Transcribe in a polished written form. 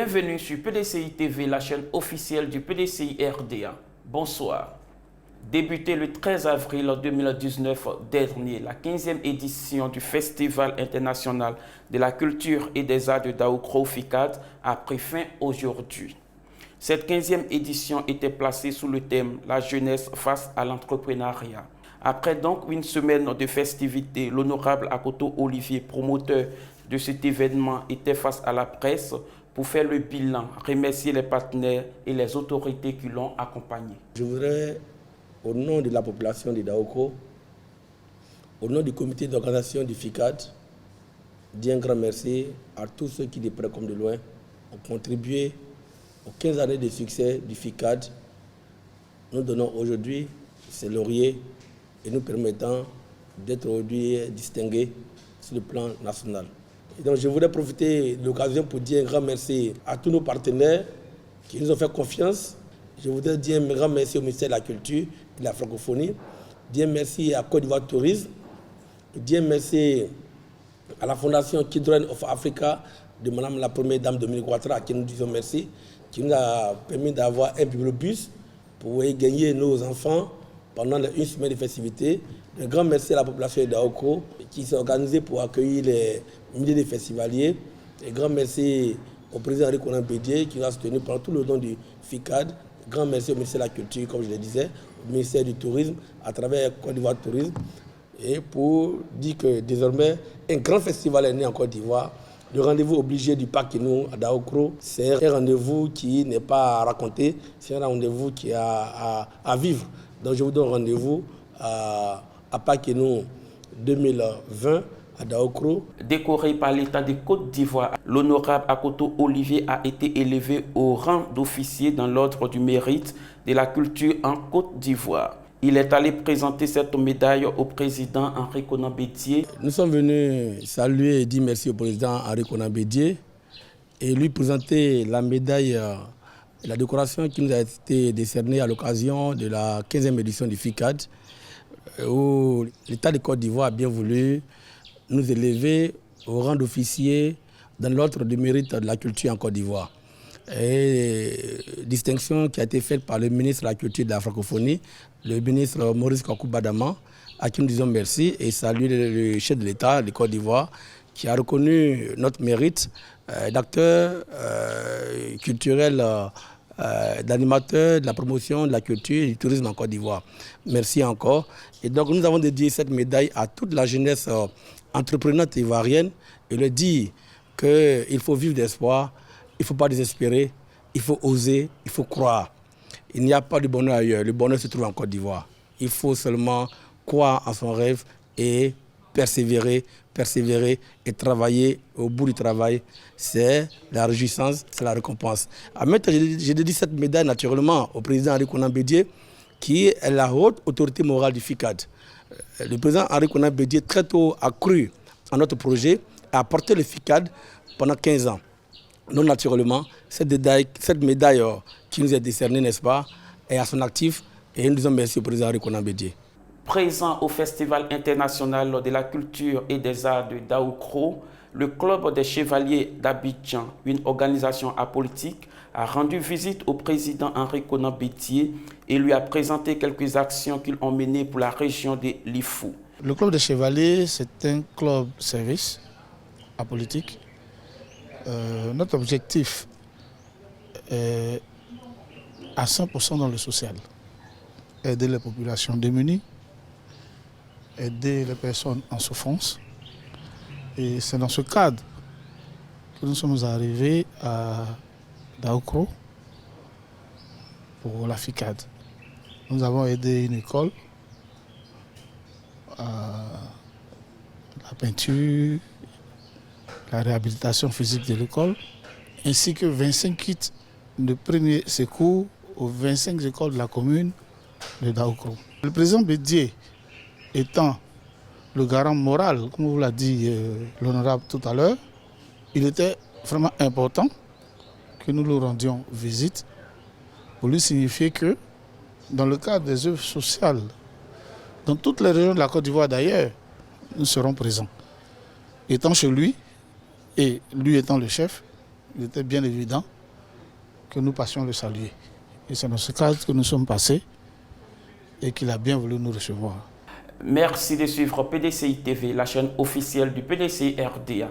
Bienvenue sur PDCI TV, la chaîne officielle du PDCI RDA. Bonsoir. Débuté le 13 avril 2019 dernier, la 15e édition du Festival international de la culture et des arts de Daoukro FICAD a pris fin aujourd'hui. Cette 15e édition était placée sous le thème « La jeunesse face à l'entrepreneuriat ». Après donc une semaine de festivités, l'honorable Akoto Olivier, promoteur de cet événement, était face à la presse pour faire le bilan, remercier les partenaires et les autorités qui l'ont accompagné. Je voudrais, au nom de la population de Daoukro, au nom du comité d'organisation du FICAD, dire un grand merci à tous ceux qui, de près comme de loin, ont contribué aux 15 années de succès du FICAD. Nous donnons aujourd'hui ces lauriers et nous permettant d'être aujourd'hui distingués sur le plan national. Et donc je voudrais profiter de l'occasion pour dire un grand merci à tous nos partenaires qui nous ont fait confiance. Je voudrais dire un grand merci au ministère de la Culture et de la Francophonie, dire merci à Côte d'Ivoire Tourisme, dire merci à la Fondation Children of Africa de Madame la Première Dame Dominique Ouattara, à qui nous disons merci, qui nous a permis d'avoir un bibliobus pour gagner nos enfants pendant une semaine de festivités. Un grand merci à la population de Daoukro qui s'est organisée pour accueillir les milliers de festivaliers. Un grand merci au président Henri Konan Bédié qui nous a soutenu pendant tout le long du FICAD. Un grand merci au ministère de la Culture, comme je le disais, au ministère du Tourisme, à travers Côte d'Ivoire Tourisme. Et pour dire que désormais, un grand festival est né en Côte d'Ivoire. Le rendez-vous obligé du parc Kinou à Daoukro, c'est un rendez-vous qui n'est pas à raconter, c'est un rendez-vous qui est à vivre. Donc je vous donne rendez-vous à Pakinou 2020 à Daoukro. Décoré par l'État de Côte d'Ivoire, l'honorable Akoto Olivier a été élevé au rang d'officier dans l'ordre du mérite de la culture en Côte d'Ivoire. Il est allé présenter cette médaille au président Henri Konan Bédié. Nous sommes venus saluer et dire merci au président Henri Konan Bédié et lui présenter la médaille, la décoration qui nous a été décernée à l'occasion de la 15e édition du FICAD, où l'État de Côte d'Ivoire a bien voulu nous élever au rang d'officier dans l'ordre du mérite de la culture en Côte d'Ivoire. Et distinction qui a été faite par le ministre de la Culture et de la Francophonie, le ministre Maurice Kakou Badama, à qui nous disons merci et saluer le chef de l'État de Côte d'Ivoire qui a reconnu notre mérite d'acteur culturel, d'animateur de la promotion de la culture et du tourisme en Côte d'Ivoire. Merci encore. Et donc nous avons dédié cette médaille à toute la jeunesse entreprenante ivoirienne et leur dire qu'il faut vivre d'espoir, il ne faut pas désespérer, il faut oser, il faut croire. Il n'y a pas de bonheur ailleurs, le bonheur se trouve en Côte d'Ivoire. Il faut seulement croire en son rêve et persévérer et travailler au bout du travail. C'est la réjouissance, c'est la récompense. En même temps, j'ai dédié cette médaille naturellement au président Henri Konan Bédié, qui est la haute autorité morale du FICAD. Le président Henri Konan Bédié très tôt a cru en notre projet et a porté le FICAD pendant 15 ans. Donc naturellement, cette médaille qui nous est décernée, n'est-ce pas, est à son actif et nous disons merci au président Henri Konan Bédié. Présent au Festival international de la culture et des arts de Daoukro, le Club des Chevaliers d'Abidjan, une organisation apolitique, a rendu visite au président Henri Konan Bédié et lui a présenté quelques actions qu'ils ont menées pour la région de Lifou. Le Club des Chevaliers, c'est un club service apolitique. Notre objectif est à 100% dans le social. Aider les populations démunies, aider les personnes en souffrance. Et c'est dans ce cadre que nous sommes arrivés à Daoukro pour la FICAD. Nous avons aidé une école à la peinture, la réhabilitation physique de l'école, ainsi que 25 kits de premier secours aux 25 écoles de la commune de Daoukro. Le président Bédié étant le garant moral, comme vous l'a dit l'honorable tout à l'heure, il était vraiment important que nous lui rendions visite pour lui signifier que dans le cadre des œuvres sociales, dans toutes les régions de la Côte d'Ivoire d'ailleurs, nous serons présents. Étant chez lui, et lui étant le chef, il était bien évident que nous passions le saluer. Et c'est dans ce cadre que nous sommes passés et qu'il a bien voulu nous recevoir. Merci de suivre PDCI TV, la chaîne officielle du PDCI RDA.